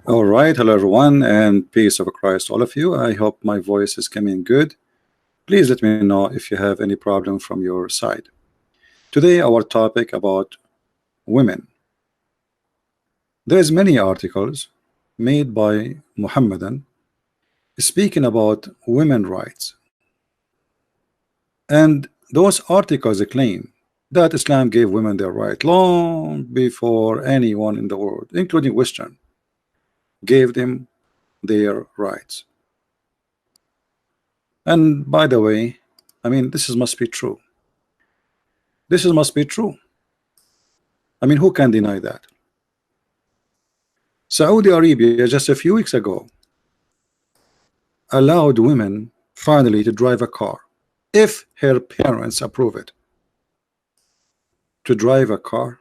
All right, hello everyone, and peace of Christ, all of you. I hope my voice is coming good. Please let me know if you have any problem from your side. Today, our topic about women. There's many articles made by Muhammadan speaking about women rights, and those articles claim that Islam gave women their right long before anyone in the world, including Western, gave them their rights. And by the way, I mean, this must be true. This must be true. I mean, who can deny that? Saudi Arabia just a few weeks ago allowed women finally to drive a car if her parents approve it, to drive a car.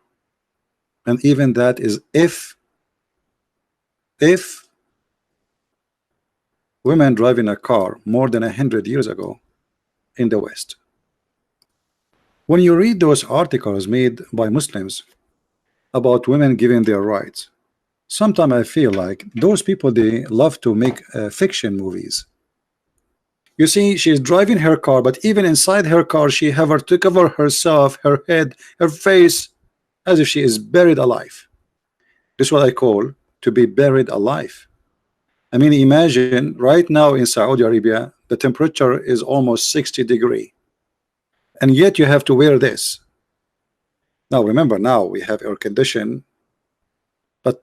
And even that is if women driving a car more than 100 years ago in the West. When you read those articles made by Muslims about women giving their rights, sometimes I feel like those people, they love to make fiction movies. You see, she's driving her car, but even inside her car she have to cover herself, her head, her face, as if she is buried alive. This is what I call to be buried alive. I mean, imagine right now in Saudi Arabia the temperature is almost 60 degrees, and yet you have to wear this. Now remember, now we have air condition, but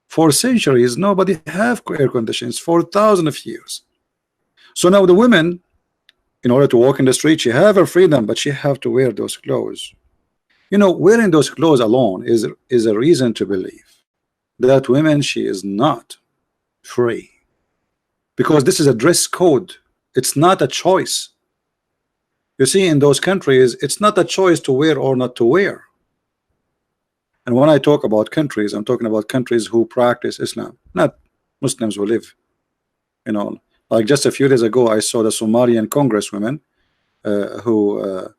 for centuries nobody have air conditions for thousands of years. So now the women, in order to walk in the street, she have her freedom, but she have to wear those clothes. You know, wearing those clothes alone is a reason to believe that women, she is not free, because this is a dress code. It's not a choice. You see, in those countries it's not a choice to wear or not to wear. And when I talk about countries, I'm talking about countries who practice Islam, not Muslims who live, you know, like just a few days ago I saw the Somalian congresswoman who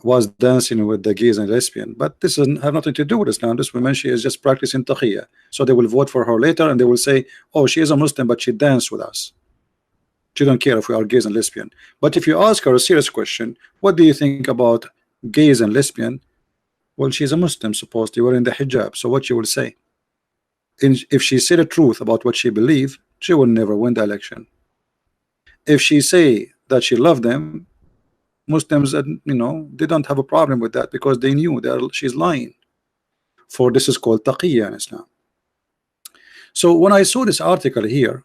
was dancing with the gays and lesbian, but this doesn't have nothing to do with Islam. This woman, she is just practicing taqiyya, so they will vote for her later and they will say, oh, she is a Muslim but she danced with us. She don't care if we are gays and lesbian. But if you ask her a serious question, what do you think about gays and lesbian? Well, she's a Muslim, supposedly wearing the hijab, so what she will say? If she said the truth about what she believes, she will never win the election. If she say that she loved them, Muslims, you know, they don't have a problem with that, because they knew that she's lying. For this is called taqiyya in Islam. So when I saw this article here,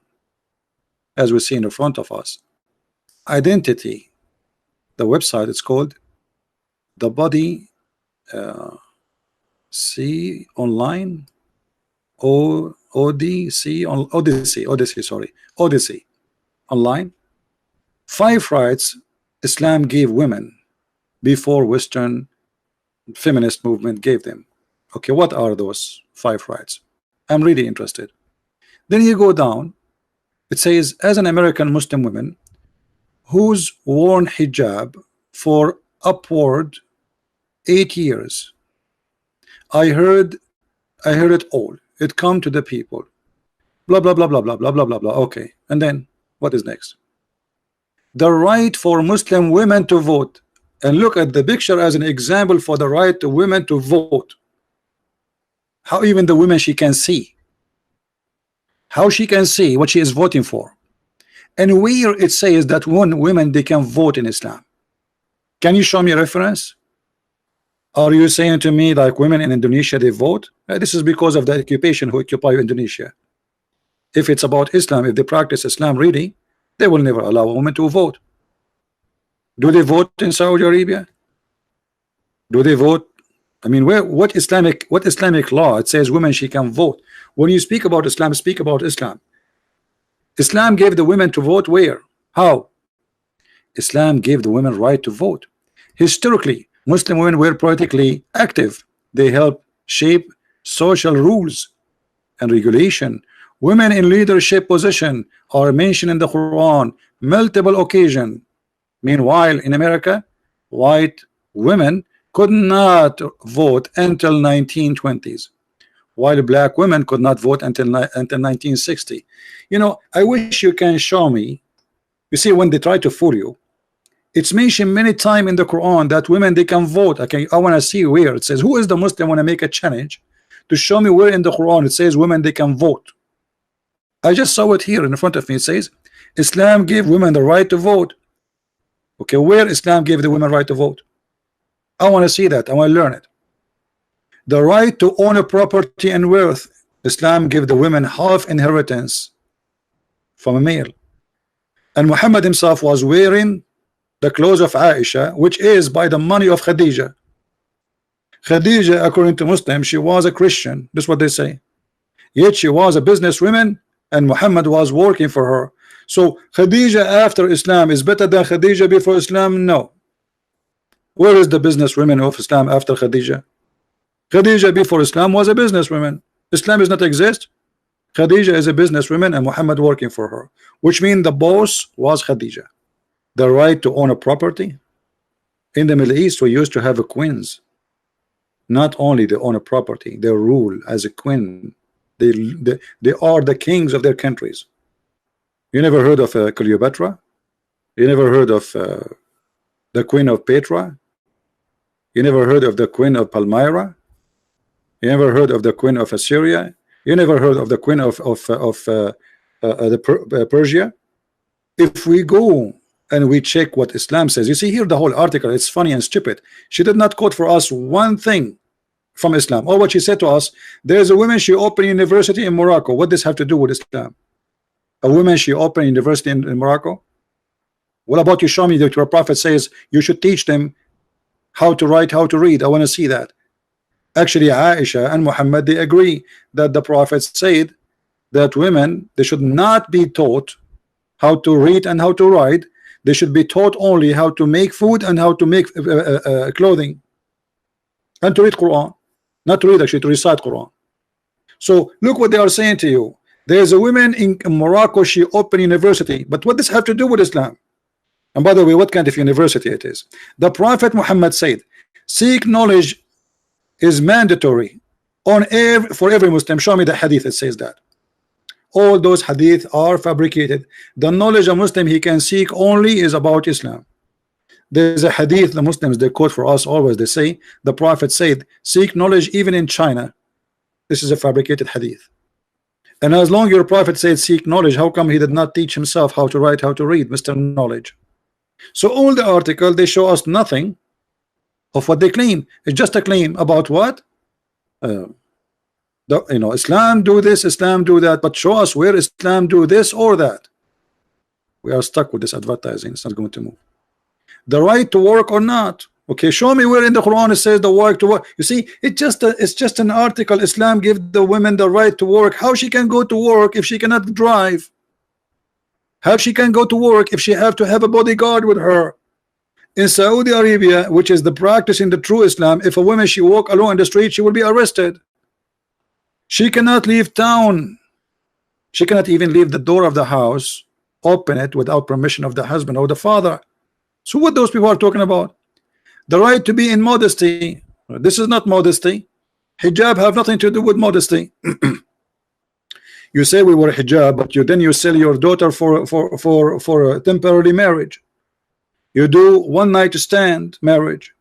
as we see in the front of us, Identity, the website, it's called The Body See Online, Odyssey Online. 5 rights Islam gave women before Western feminist movement gave them. Okay, what are those 5 rights? I'm really interested. Then you go down, it says, as an American Muslim woman who's worn hijab for upward 8 years, I heard it all. It come to the people. Blah blah blah blah blah blah blah blah blah. Okay, and then what is next? The right for Muslim women to vote. And look at the picture as an example for the right to women to vote. How even the women, she can see. How she can see what she is voting for. And where it says that women, they can vote in Islam. Can you show me a reference? Are you saying to me like women in Indonesia, they vote? This is because of the occupation who occupy Indonesia. If it's about Islam, if they practice Islam really, they will never allow a woman to vote. Do they vote in Saudi Arabia? Do they vote? I mean, what Islamic law it says women, she can vote? When you speak about Islam, speak about Islam. Islam gave the women to vote where? How? Islam gave the women right to vote. Historically, Muslim women were politically active. They helped shape social rules and regulation. Women in leadership position are mentioned in the Quran multiple occasions. Meanwhile, in America, white women could not vote until 1920s, while black women could not vote until 1960. You know, I wish you can show me. You see, when they try to fool you, it's mentioned many times in the Quran that women, they can vote. Okay, I want to see where it says, who is the Muslim want to make a challenge to show me where in the Quran it says women, they can vote. I just saw it here in front of me. It says Islam gave women the right to vote. Okay, where Islam gave the women right to vote? I want to see that. I want to learn it. The right to own a property and wealth. Islam gave the women half inheritance from a male. And Muhammad himself was wearing the clothes of Aisha, which is by the money of Khadija. Khadija, according to Muslims, she was a Christian. That's what they say. Yet she was a businesswoman, and Muhammad was working for her. So Khadija after Islam is better than Khadija before Islam? No. Where is the businesswoman of Islam after Khadija? Khadija before Islam was a businesswoman. Islam does not exist. Khadija is a businesswoman and Muhammad working for her, which means the boss was Khadija. The right to own a property. In the Middle East, we used to have a queens. Not only they own a property, they rule as a queen. They are the kings of their countries. You never heard of Cleopatra? You never heard of the Queen of Petra? You never heard of the Queen of Palmyra? You never heard of the Queen of Assyria? You never heard of the Queen of Persia? If we go and we check what Islam says, you see here the whole article, it's funny and stupid. She did not quote for us one thing from Islam. Or what she said to us, there's a woman, she opened university in Morocco. What does have to do with Islam? A woman, she opened university in Morocco? What about you show me that your prophet says you should teach them how to write, how to read? I want to see that. Actually, Aisha and Muhammad, they agree that the prophet said that women, they should not be taught how to read and how to write. They should be taught only how to make food and how to make clothing and to read Quran. Not to read, actually, to recite Quran. So look what they are saying to you. There's a woman in Morocco, she opened university. But what does have to do with Islam? And by the way, what kind of university it is? The Prophet Muhammad said, seek knowledge is mandatory on for every Muslim. Show me the hadith that says that. All those hadith are fabricated. The knowledge a Muslim he can seek only is about Islam. There's a hadith the Muslims they quote for us always. They say the Prophet said, seek knowledge even in China. This is a fabricated hadith. And as long as your Prophet said seek knowledge, how come he did not teach himself how to write, how to read, Mr. Knowledge? So all the article, they show us nothing of what they claim. It's just a claim about what? You know, Islam do this, Islam do that, but show us where Islam do this or that. We are stuck with this advertising. It's not going to move. The right to work or not. Okay, show me where in the Quran it says the right to work. You see, it's just an article. Islam give the women the right to work. How she can go to work if she cannot drive? How she can go to work if she have to have a bodyguard with her? In Saudi Arabia, which is the practice in the true Islam, if a woman she walk alone in the street, she will be arrested. She cannot leave town. She cannot even leave the door of the house, open it without permission of the husband or the father. So what those people are talking about? The right to be in modesty. This is not modesty. Hijab have nothing to do with modesty. You say we wear hijab, but then you sell your daughter for a temporary marriage. You do one night stand marriage,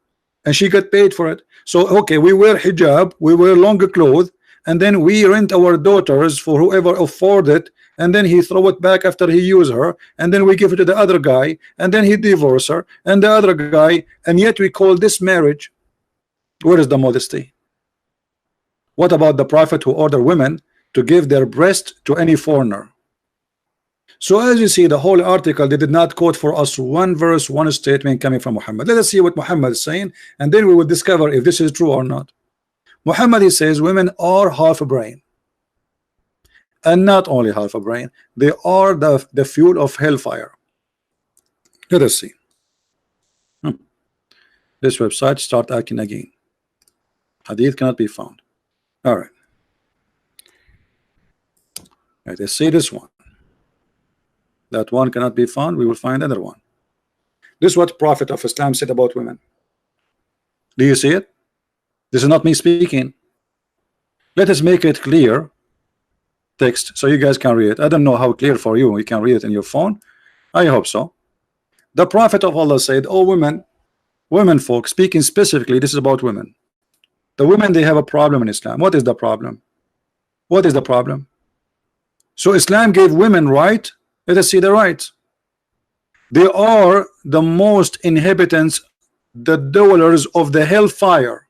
and she got paid for it. So okay, we wear hijab, we wear longer clothes, and then we rent our daughters for whoever afford it, and then he throw it back after he use her, and then we give it to the other guy, and then he divorce her, and the other guy, and yet we call this marriage. Where is the modesty? What about the Prophet who ordered women to give their breast to any foreigner? So as you see, the whole article, they did not quote for us one verse, one statement coming from Muhammad. Let us see what Muhammad is saying, and then we will discover if this is true or not. Muhammad, he says women are half a brain, and not only half a brain, they are the fuel of hellfire. Let us see. This website start acting again. Hadith cannot be found. All right. Let's see this one. That one cannot be found. We will find another one. This is what Prophet of Islam said about women. Do you see it? This is not me speaking. Let us make it clear text so you guys can read it. I don't know how clear for you. You can read it in your phone. I hope so. The Prophet of Allah said, "Oh women folk," speaking specifically, this is about women. The women, they have a problem in Islam. What is the problem? What is the problem? So Islam gave women right. Let us see the rights. They are the most inhabitants, the dwellers of the hellfire.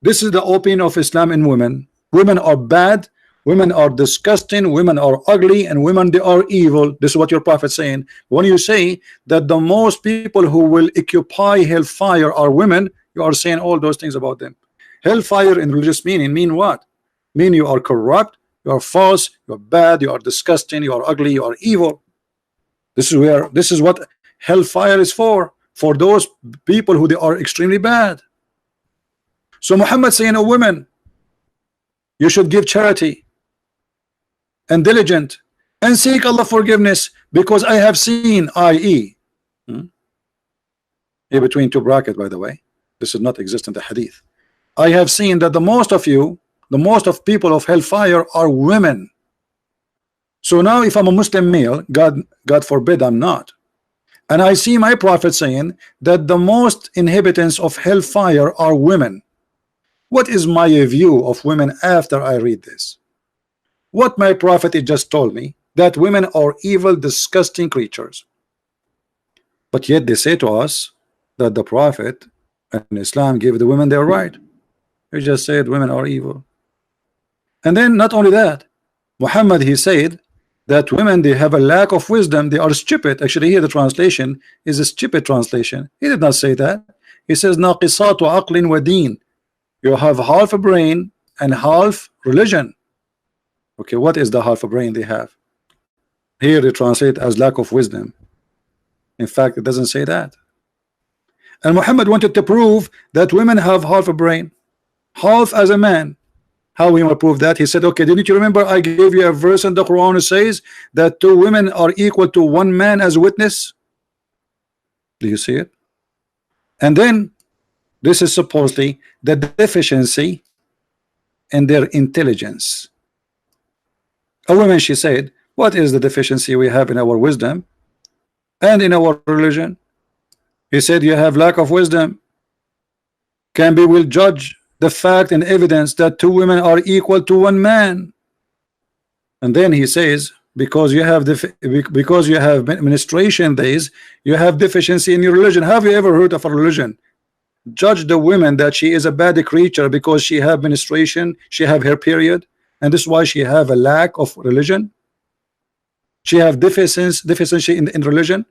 This is the opinion of Islam in women. Women are bad, women are disgusting, women are ugly, and women, they are evil. This is what your prophet saying. When you say that the most people who will occupy hellfire are women, you are saying all those things about them. Hellfire in religious meaning mean what? Mean you are corrupt, you are false, you are bad, you are disgusting, you are ugly, you are evil. This is what hellfire is for those people who they are extremely bad. So Muhammad saying, "Oh women, you should give charity and diligent and seek Allah forgiveness, because I have seen, i.e. Here between two brackets, by the way, this does not exist in the hadith. I have seen that the most of you, the most of people of hellfire are women." So now if I'm a Muslim male, God forbid I'm not, and I see my prophet saying that the most inhabitants of hellfire are women, what is my view of women after I read this? What my prophet just told me, that women are evil, disgusting creatures. But yet they say to us that the prophet and Islam gave the women their right. He just said women are evil. And then not only that, Muhammad, he said that women, they have a lack of wisdom, they are stupid. Actually here the translation is a stupid translation. He did not say that. He says naqisatu aqlin wa deen. You have half a brain and half religion. Okay, what is the half a brain they have? Here they translate as lack of wisdom. In fact, it doesn't say that. And Muhammad wanted to prove that women have half a brain, half as a man. How we will prove that? He said, okay, didn't you remember I gave you a verse in the Quran that says that 2 women are equal to 1 man as witness? Do you see it? And then this is supposedly the deficiency in their intelligence. A woman, she said, what is the deficiency we have in our wisdom and in our religion? He said, you have lack of wisdom. Can be will judge the fact and evidence that 2 women are equal to 1 man. And then he says, because you have menstruation days, you have deficiency in your religion. Have you ever heard of a religion judge the woman that she is a bad creature because she have menstruation, she have her period, and this is why she have a lack of religion? She have deficiency in religion.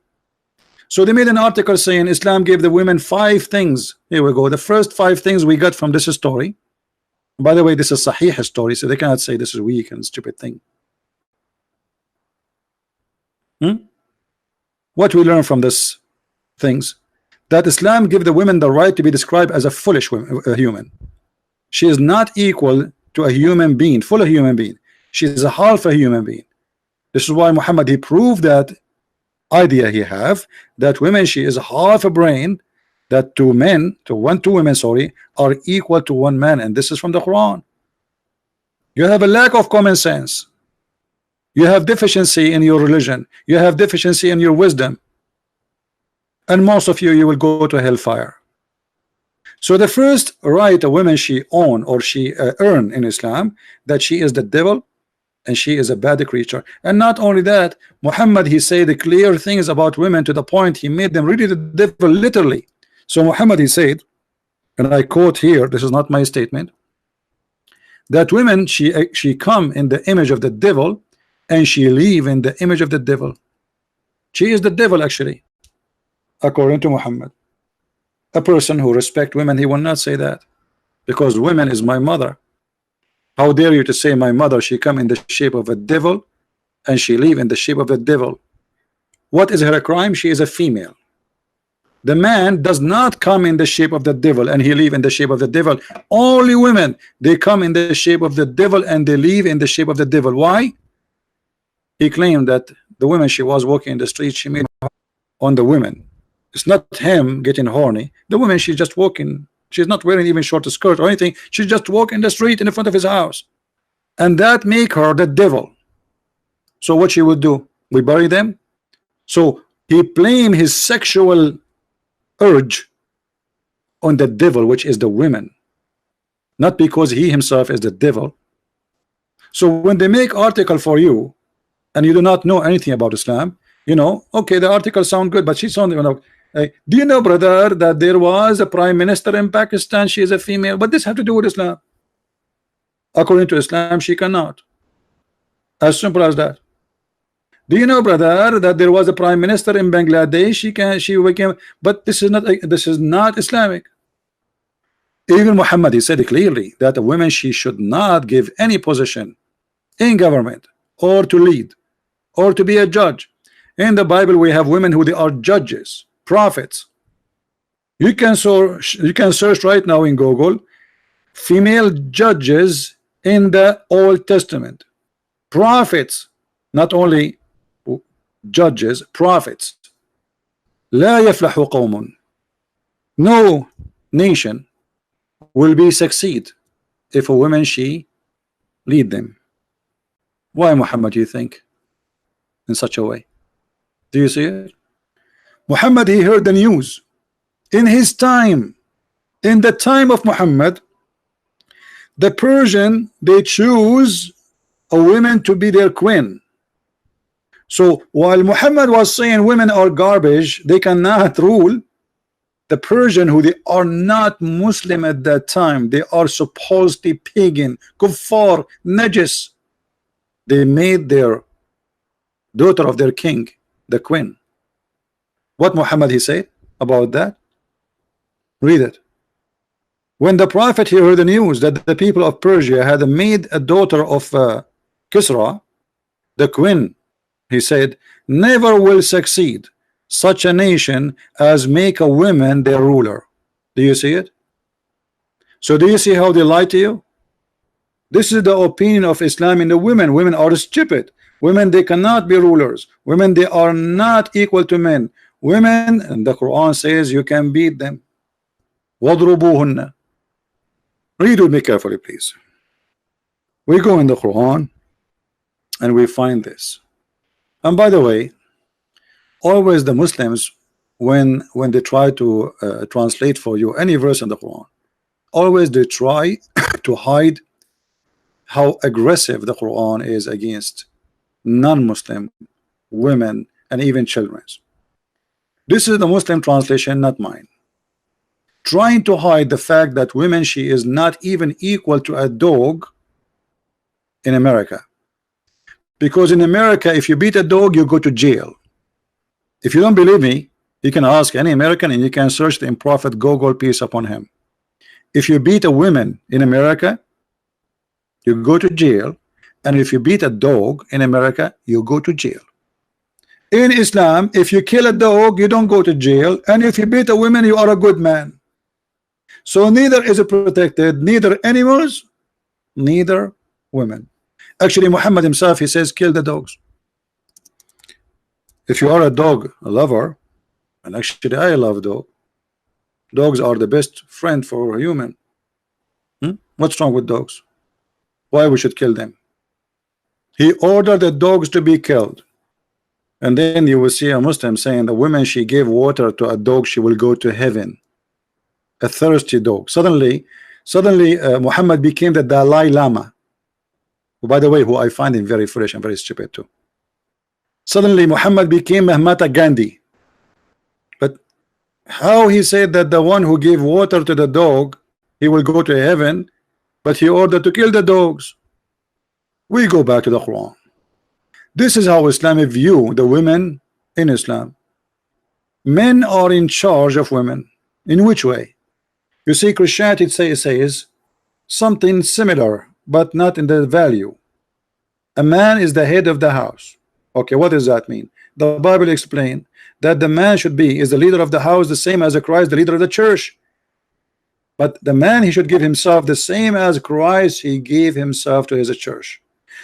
So they made an article saying Islam gave the women 5 things. Here we go. The first 5 things we got from this story. By the way, this is Sahih story, so they cannot say this is weak and stupid thing. What we learn from this things? That Islam give the women the right to be described as a foolish human. She is not equal to a human being, full of human being. She is a half a human being. This is why Muhammad, he proved that idea he have, that women, she is half a brain, that 2 women, sorry, are equal to 1 man, and this is from the Quran. You have a lack of common sense. You have deficiency in your religion. You have deficiency in your wisdom, and most of you will go to hellfire. So the first right a woman she own or she earn in Islam, that she is the devil and she is a bad creature. And not only that, Muhammad, he said the clear things about women to the point he made them really the devil literally. So Muhammad, he said, and I quote here, this is not my statement, that women, she come in the image of the devil and she live in the image of the devil. She is the devil actually, according to Muhammad. A person who respect women, he will not say that, because women is my mother. How dare you to say my mother, she come in the shape of a devil and she live in the shape of a devil? What is her crime? She is a female. The man does not come in the shape of the devil and he live in the shape of the devil. Only women, they come in the shape of the devil and they live in the shape of the devil. Why? He claimed that the woman, she was walking in the street, she made on the women. It's not him getting horny. The woman, she's just walking She's not wearing even short skirt or anything. She just walk in the street in front of his house, and that make her the devil. So what she would do? We bury them. So he blame his sexual urge on the devil, which is the women, not because he himself is the devil. So when they make article for you and you do not know anything about Islam, you know, okay, the article sound good, but she sound, you know, do you know, brother, that there was a prime minister in Pakistan? She is a female. What does this have to do with Islam? According to Islam, she cannot. As simple as that. Do you know, brother, that there was a prime minister in Bangladesh? She became, but this is not Islamic. Even Muhammad, he said clearly that a woman, she should not give any position in government or to lead or to be a judge. In the Bible, we have women who they are judges, prophets. You can search right now in Google female judges in the Old Testament, prophets, not only judges, prophets. لا يفلح قوم. No nation will be succeed if a woman she lead them. Why, Muhammad, you think in such a way? Do you see it? Muhammad, he heard the news in his time. In the time of Muhammad, the Persian, they choose a woman to be their queen. So while Muhammad was saying women are garbage, they cannot rule, the Persian, who they are not Muslim at that time, they are supposedly pagan, kuffar, najis, they made their daughter of their king the queen. What Muhammad he said about that? Read it. When the prophet he heard the news that the people of Persia had made a daughter of Kisra the queen, he said, never will succeed such a nation as make a woman their ruler. Do you see it? So do you see how they lie to you? This is the opinion of Islam in the women. Women are stupid. Women, they cannot be rulers. Women, they are not equal to men. Women, and the Quran says you can beat them. وَضْرُبُوهُنَّ. Read with me carefully, please. We go in the Quran and we find this. And by the way, always the Muslims, when they try to translate for you any verse in the Quran, always they try to hide how aggressive the Quran is against non-Muslim women and even children. This is the Muslim translation, not mine. Trying to hide the fact that women, she is not even equal to a dog in America. Because in America, if you beat a dog, you go to jail. If you don't believe me, you can ask any American and you can search the Prophet Google, peace upon him. If you beat a woman in America, you go to jail. And if you beat a dog in America, you go to jail. In Islam, if you kill a dog, you don't go to jail. And if you beat a woman, you are a good man. So neither is it protected, neither animals, neither women. Actually, Muhammad himself, he says, kill the dogs. If you are a dog lover, and actually I love dogs are the best friend for a human. What's wrong with dogs? Why we should kill them? He ordered the dogs to be killed. And then you will see a Muslim saying the woman, she gave water to a dog, she will go to heaven. A thirsty dog. Suddenly Muhammad became the Dalai Lama, who, by the way, who I find him very foolish and very stupid too. Suddenly Muhammad became Mahatma Gandhi. But how he said that the one who gave water to the dog, he will go to heaven, but he ordered to kill the dogs? We go back to the Quran. This is how Islam view the women in Islam. Men are in charge of women. In which way? You see, Christianity says something similar, but not in the value. A man is the head of the house. Okay, what does that mean? The Bible explains that the man should be is the leader of the house, the same as Christ, the leader of the church. But the man, he should give himself the same as Christ, he gave himself to his church.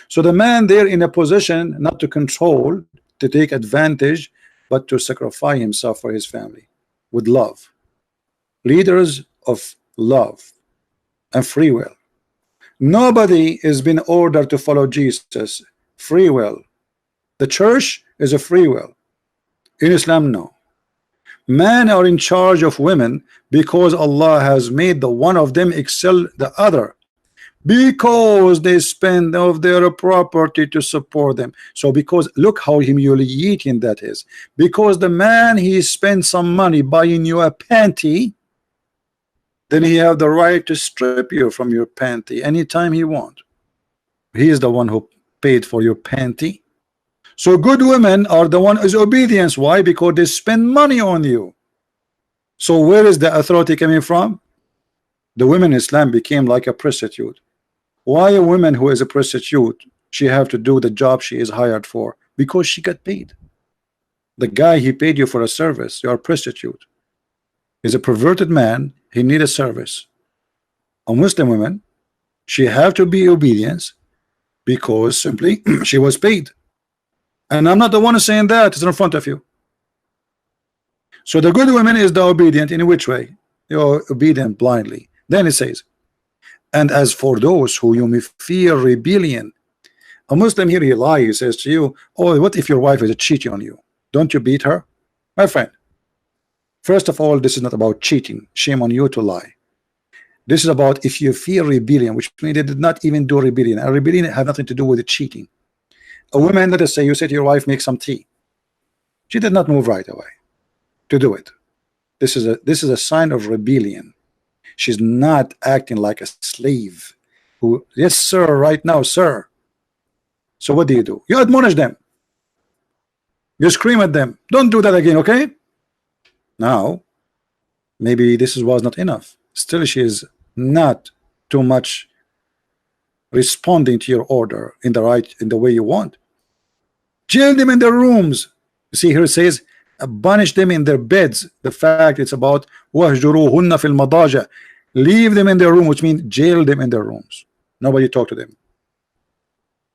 So the man there in a position not to control, to take advantage, but to sacrifice himself for his family with love. Leaders of love, and free will. Nobody is being ordered to follow Jesus. Free will. The church is a free will. In Islam, no. Men are in charge of women because Allah has made the one of them excel the other, because they spend of their property to support them. So because look how humiliating that is. Because the man, he spends some money buying you a panty, then he have the right to strip you from your panty anytime he want. He is the one who paid for your panty. So good women are the one is obedience. Why? Because they spend money on you. So where is the authority coming from? The women in Islam became like a prostitute. Why a woman who is a prostitute, she have to do the job she is hired for? Because she got paid. The guy, he paid you for a service. You are a prostitute. He's a perverted man. He need a service. A Muslim woman, she have to be obedience because simply she was paid. And I'm not the one saying that. It's in front of you. So the good woman is the obedient. In which way? You're obedient blindly. Then it says, and as for those who you may fear rebellion. A Muslim here, he lies. He says to you, oh, what if your wife is cheating on you? Don't you beat her? My friend, first of all, this is not about cheating. Shame on you to lie. This is about if you fear rebellion, which means they did not even do rebellion. A rebellion have nothing to do with the cheating. A woman, let us say, you say to your wife, make some tea. She did not move right away to do it. This is a sign of rebellion. She's not acting like a slave who, yes sir, right now sir. So what do? You admonish them. You scream at them. Don't do that again, okay? Now maybe this was not enough. Still she is not too much responding to your order in the way you want. Jail them in their rooms. You see here it says banish them in their beds. The fact it's about wahjuruhunna fil madaja. Leave them in their room, which means jail them in their rooms. Nobody talk to them.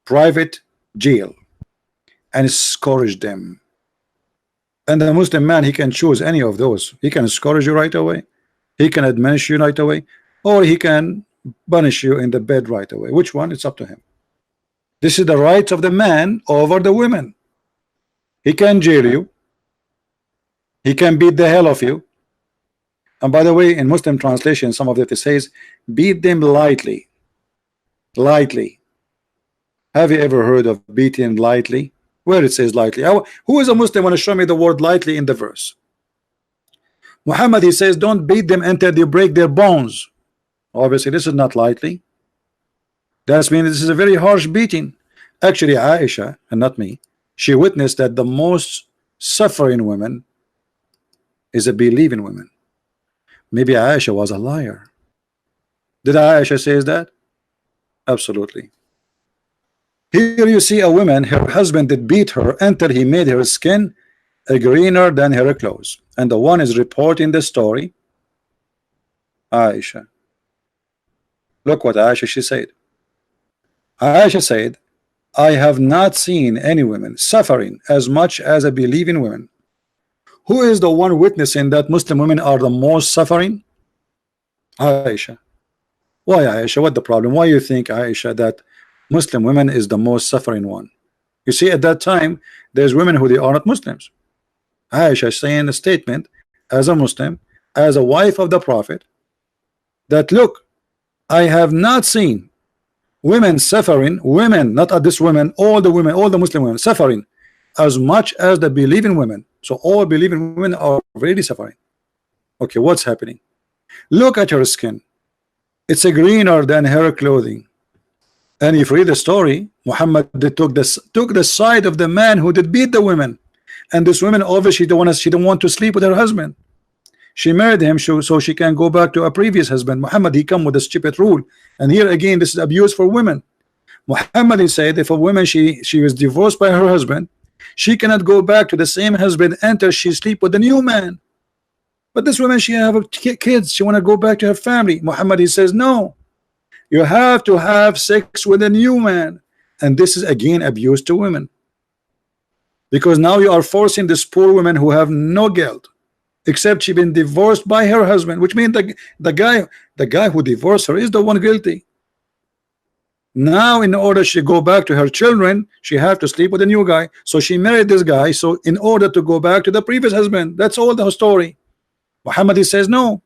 Private jail, and scourge them. And the Muslim man, he can choose any of those. He can scourge you right away, he can admonish you right away, or he can banish you in the bed right away. Which one? It's up to him. This is the rights of the man over the women. He can jail you, he can beat the hell of you. And by the way, in Muslim translation, some of it says beat them lightly. Lightly. Have you ever heard of beating lightly? Where it says lightly? Who is a Muslim want to show me the word lightly in the verse? Muhammad, he says don't beat them until they break their bones. Obviously this is not lightly. That means this is a very harsh beating. Actually Aisha, and not me, she witnessed that the most suffering women is a believing women. Maybe Aisha was a liar. Did Aisha says that? Absolutely. Here you see a woman, her husband did beat her until he made her skin greener than her clothes. And the one is reporting the story, Aisha. Look what Aisha she said. Aisha said, I have not seen any women suffering as much as a believing woman. Who is the one witnessing that Muslim women are the most suffering? Aisha. Why Aisha? What the problem? Why you think Aisha that Muslim women is the most suffering one? You see, at that time there's women who they are not Muslims. Aisha saying a statement as a Muslim, as a wife of the Prophet, that look, I have not seen women suffering, women, not at this women, all the women, all the Muslim women suffering as much as the believing women. So all believing women are really suffering. Okay, what's happening? Look at her skin. It's a greener than her clothing. And if you read the story, Muhammad took the side of the man who did beat the women. And this woman obviously she don't want to sleep with her husband. She married him so she can go back to a previous husband. Muhammad, he come with a stupid rule. And here again, this is abuse for women. Muhammad, he said, if a woman she was divorced by her husband, she cannot go back to the same husband until she sleep with the new man. But this woman, she have kids, she want to go back to her family. Muhammad, he says no, you have to have sex with a new man. And this is again abuse to women, because now you are forcing this poor women who have no guilt except she been divorced by her husband, which means the guy who divorced her is the one guilty. Now in order she go back to her children, she have to sleep with a new guy. So she married this guy, so in order to go back to the previous husband. That's all the story. Muhammad says no,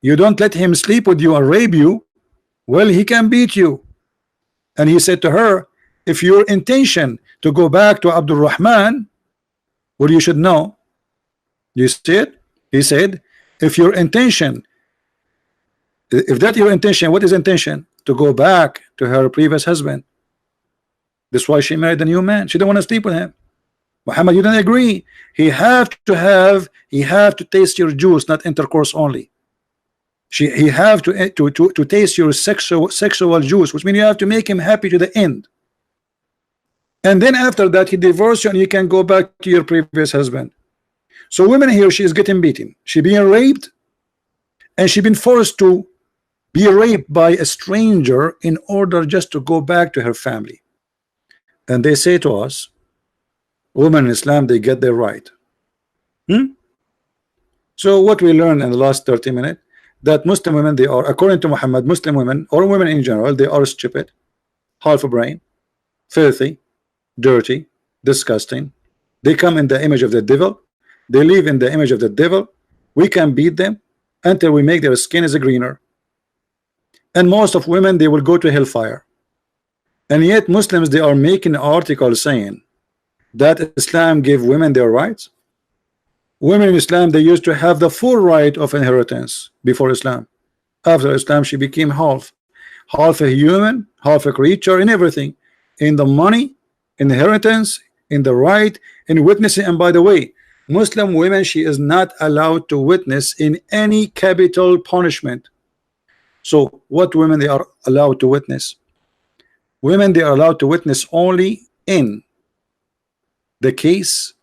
you don't let him sleep with you or rape you, well, he can beat you. And he said to her, if your intention to go back to Abdul Rahman, well, you should know. You see it? He said, if your intention, if that your intention, what is intention? To go back to her previous husband. That's why she married a new man. She didn't want to sleep with him. Muhammad, you don't agree. He have to taste your juice, not intercourse only. He have to taste your sexual juice, which means you have to make him happy to the end. And then after that, he divorced you and you can go back to your previous husband. So women here, she is getting beaten. She being raped, and she been forced to be raped by a stranger in order just to go back to her family. And they say to us, women in Islam, they get their right. So what we learned in the last 30 minutes, that Muslim women, they are, according to Muhammad, Muslim women or women in general, they are stupid, half a brain, filthy, dirty, disgusting. They come in the image of the devil. They live in the image of the devil. We can beat them until we make their skin is greener. And most of women, they will go to hellfire. And yet Muslims, they are making articles saying that Islam gave women their rights. Women in Islam, they used to have the full right of inheritance before Islam. After Islam, she became half a human, half a creature, in everything, in the money, inheritance, in the right, in witnessing. And by the way, Muslim women, she is not allowed to witness in any capital punishment. So what women they are allowed to witness? Women, they are allowed to witness only in the case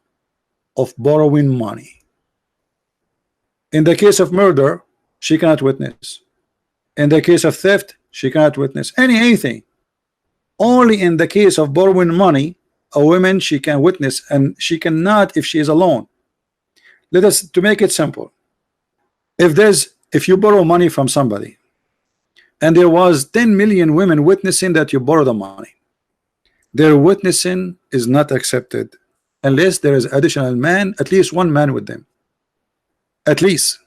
of borrowing money. In the case of murder, she cannot witness. In the case of theft, she cannot witness anything. Only in the case of borrowing money, a woman, she can witness, and she cannot if she is alone. Let us, to make it simple, if you borrow money from somebody and there was 10 million women witnessing that you borrow the money, their witnessing is not accepted unless there is additional man, at least one man with them, at least.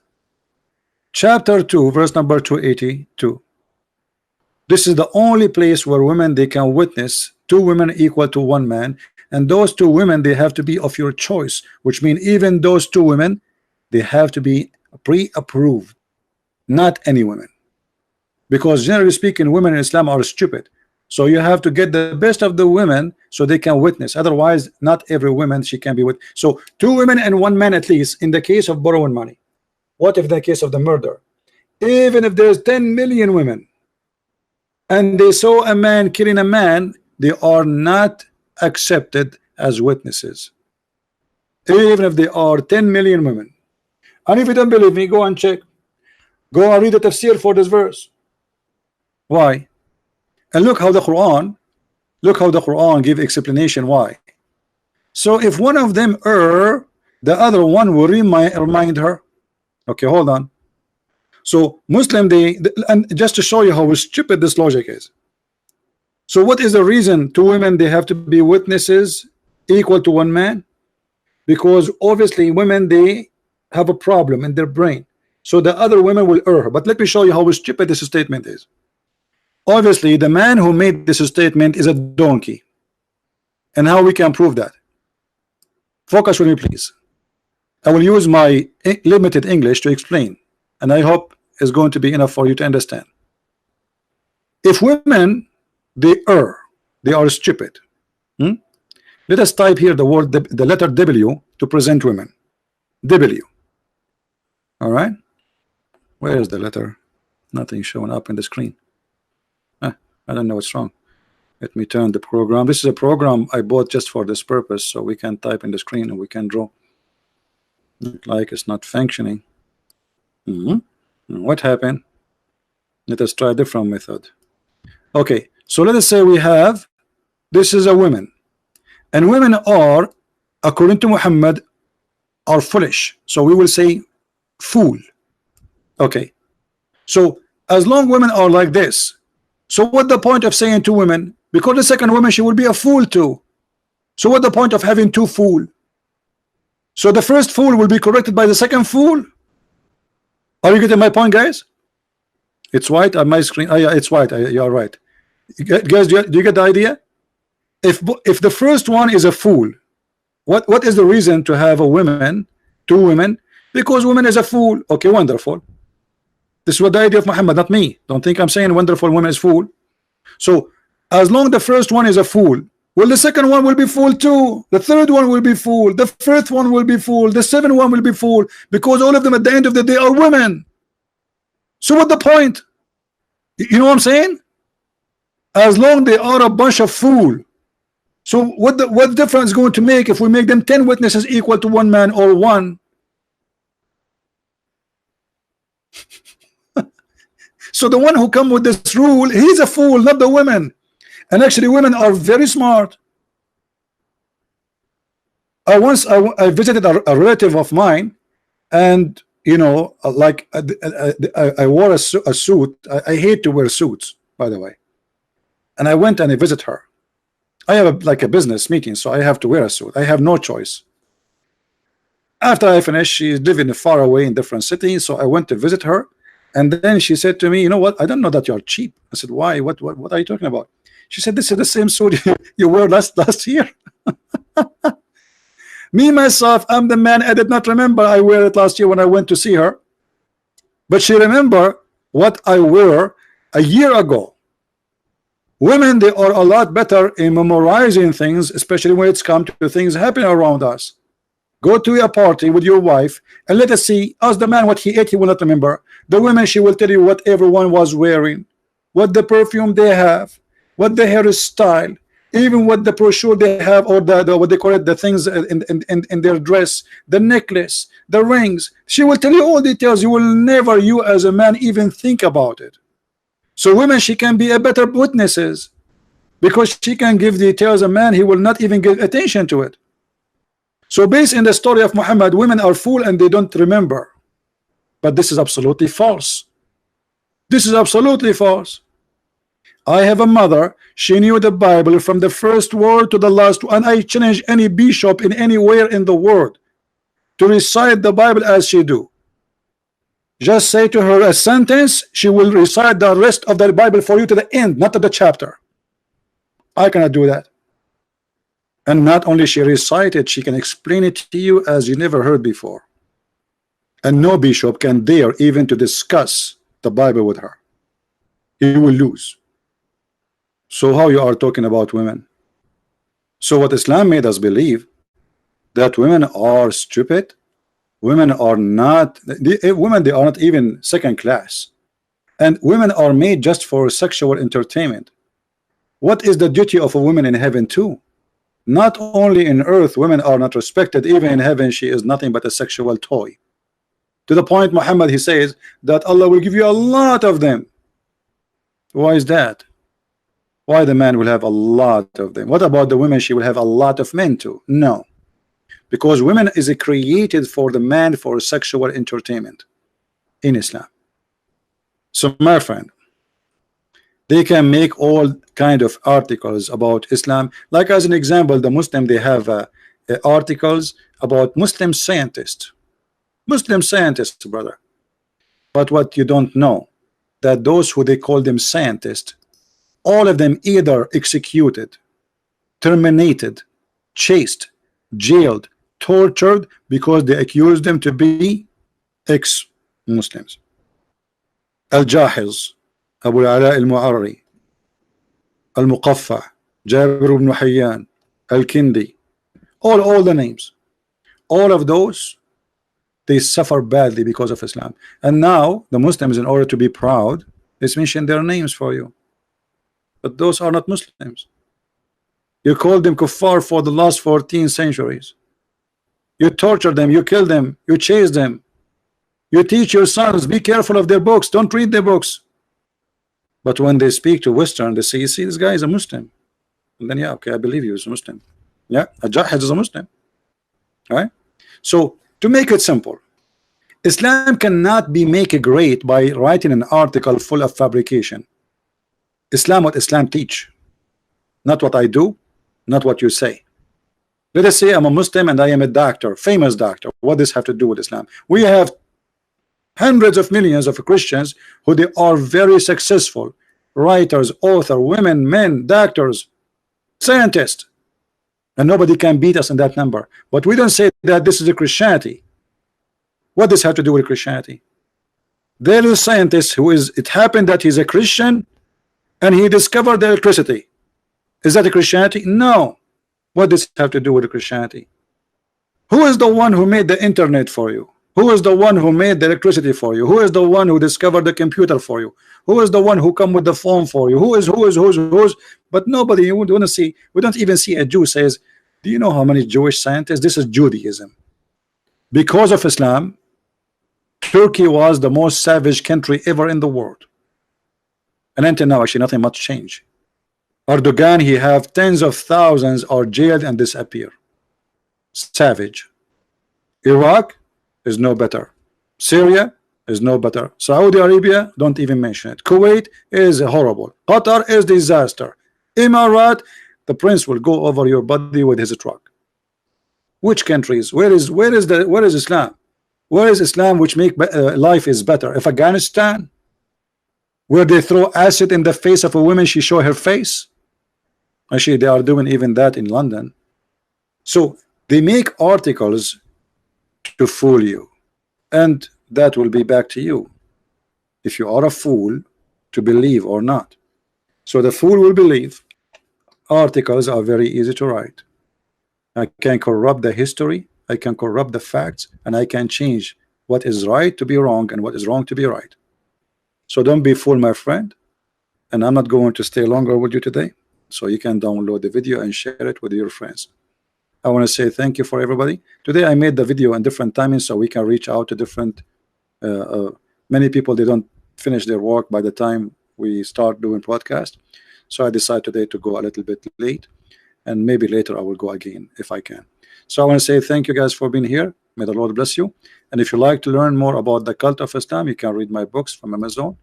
Chapter 2 verse number 282. This is the only place where women, they can witness 2 women equal to 1 man, and those 2 women, they have to be of your choice, which means even those 2 women, they have to be pre-approved, not any women, because generally speaking, women in Islam are stupid. So you have to get the best of the women so they can witness. Otherwise, not every woman she can be with. So 2 women and 1 man at least in the case of borrowing money. What if the case of the murder? Even if there's 10 million women and they saw a man killing a man, they are not accepted as witnesses, even if they are 10 million women. And if you don't believe me, go and check. Go and read the tafsir for this verse. Why? And look how the Quran give explanation why. So if one of them err, the other one will remind her. Okay, hold on. So Muslim, and just to show you how stupid this logic is. So what is the reason 2 women, they have to be witnesses equal to 1 man? Because obviously women, they have a problem in their brain, so the other women will err. But let me show you how stupid this statement is. Obviously the man who made this statement is a donkey, and how we can prove that? Focus with me, please. I will use my limited English to explain, and I hope it's going to be enough for you to understand. If women, they err, they are stupid. Let us type here the word, the letter W, to present women. W. All right. Where is the letter? Nothing showing up in the screen. I don't know what's wrong. Let me turn the program. This is a program I bought just for this purpose, so we can type in the screen and we can draw. Look like it's not functioning. What happened? Let us try a different method. Okay, so let us say we have, this is a woman, and women are, according to Muhammad, are foolish. So we will say fool. Okay. So as long women are like this, so what the point of saying two women? Because the second woman, she will be a fool too. So what the point of having two fool? So the first fool will be corrected by the second fool. Are you getting my point, guys? It's white on my screen. Oh, yeah, it's white. You are right. Guys, do you get the idea? If the first one is a fool, what is the reason to have a woman, two women? Because woman is a fool. Okay, wonderful. This is what the idea of Muhammad, not me. Don't think I'm saying wonderful woman is fool. So as long the first one is a fool, well, the second one will be fool too. The third one will be fool. The fifth one will be fool. The seventh one will be fool, because all of them at the end of the day are women. So what the point? You know what I'm saying? As long they are a bunch of fool. So what difference is going to make if we make them 10 witnesses equal to one man or one? So the one who come with this rule, he's a fool, not the women. And actually women are very smart. I visited a relative of mine, and you know, like I wore a suit. I hate to wear suits, by the way. And I went and I visit her. I have like a business meeting, so I have to wear a suit. I have no choice. After I finished, she's living far away in different cities, so I went to visit her. And then she said to me, you know what, I don't know that you're cheap. I said, why? What are you talking about? She said, this is the same suit you wore last year. Me myself, I'm the man. I did not remember I wear it last year when I went to see her, but she remember what I wore a year ago. Women, they are a lot better in memorizing things, especially when it's come to things happening around us. Go to a party with your wife and let us see. Ask the man what he ate, he will not remember. The women, she will tell you what everyone was wearing, what the perfume they have, what the hairstyle, even what the brochure they have, or the what they call it, the things in their dress, the necklace, the rings. She will tell you all details. You will never, you as a man, even think about it. So women, she can be a better witnesses, because she can give details. A man, he will not even give attention to it. So based in the story of Muhammad, women are fool and they don't remember. But this is absolutely false. This is absolutely false. I have a mother, she knew the Bible from the first word to the last, and I challenge any bishop in anywhere in the world to recite the Bible as she do. Just say to her a sentence, she will recite the rest of the Bible for you to the end, not to the chapter. I cannot do that. And not only she recited, she can explain it to you as you never heard before. And no bishop can dare even to discuss the Bible with her. You will lose. So how you are talking about women? So what Islam made us believe, that women are stupid, women are not, women, they are not even second class, and women are made just for sexual entertainment. What is the duty of a woman in heaven too? Not only in earth women are not respected, even in heaven she is nothing but a sexual toy. To the point Muhammad, he says that Allah will give you a lot of them. Why is that? Why the man will have a lot of them? What about the women? She will have a lot of men too? No, because women is created for the man for sexual entertainment in Islam. So my friend, they can make all kind of articles about Islam. Like as an example, the Muslim, they have articles about Muslim scientists. Muslim scientists, brother. But what you don't know, that those who they call them scientists, all of them either executed, terminated, chased, jailed, tortured, because they accused them to be ex-Muslims. Al-Jahiz, Abu Ala al-Mu'arri, Al-Muqaffa, Jabir ibn Hayyan, Al-Kindi, all the names, all of those, they suffer badly because of Islam. And now the Muslims, in order to be proud, let's mention their names for you. But those are not Muslims. You call them kuffar for the last 14 centuries. You torture them, you kill them, you chase them. You teach your sons, be careful of their books, don't read their books. But when they speak to Western, they say, you see, this guy is a Muslim. And then, yeah, okay, I believe he is a Muslim. Yeah, a Jahiz is a Muslim. All right? So To make it simple, Islam cannot be made great by writing an article full of fabrication. Islam, what Islam teach, not what I do, not what you say. Let us say I'm a Muslim and I am a doctor, famous doctor. What does this have to do with Islam? We have hundreds of millions of Christians who they are very successful writers, author, women, men, doctors, scientists, and nobody can beat us in that number. But we don't say that this is a Christianity. What does this have to do with Christianity? There is a scientist who is, it happened that he's a Christian and he discovered the electricity. Is that a Christianity? No. What does it have to do with Christianity? Who is the one who made the internet for you? Who is the one who made the electricity for you? Who is the one who discovered the computer for you? Who is the one who come with the phone for you? Who is? But nobody, you want to see, we don't even see a Jew says, do you know how many Jewish scientists? This is Judaism. Because of Islam, Turkey was the most savage country ever in the world. And until now, actually, nothing much changed. Erdogan, he have tens of thousands are jailed and disappear. Savage. Iraq is no better. Syria is no better. Saudi Arabia, don't even mention it. Kuwait is horrible. Qatar is disaster. Emirat, the prince will go over your body with his truck. Which countries? Where is Islam? Where is Islam which make life is better? If Afghanistan, where they throw acid in the face of a woman, she show her face. Actually, they are doing even that in London. So they make articles to fool you, and that will be back to you if you are a fool to believe or not. So the fool will believe. Articles are very easy to write. I can corrupt the history, I can corrupt the facts, and I can change what is right to be wrong and what is wrong to be right. So don't be fooled, my friend. And I'm not going to stay longer with you today, so you can download the video and share it with your friends. I want to say thank you for everybody. Today I made the video in different timings so we can reach out to different many people. They don't finish their work by the time we start doing podcast. So I decided today to go a little bit late, and maybe later I will go again if I can. So I want to say thank you guys for being here. May the Lord bless you. And if you like to learn more about the cult of Islam, you can read my books from Amazon.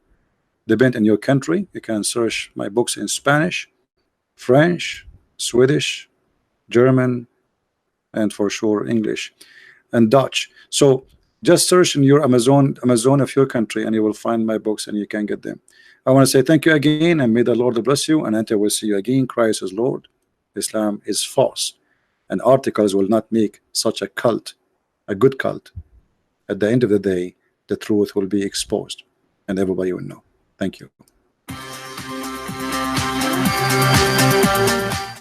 Depend on your country, you can search my books in Spanish, French, Swedish, German, and for sure English and Dutch. So just search in your Amazon of your country and you will find my books and you can get them. I want to say thank you again, and may the Lord bless you, and until we see you again, Christ is Lord, Islam is false, and articles will not make such a cult a good cult. At the end of the day, the truth will be exposed and everybody will know. Thank you.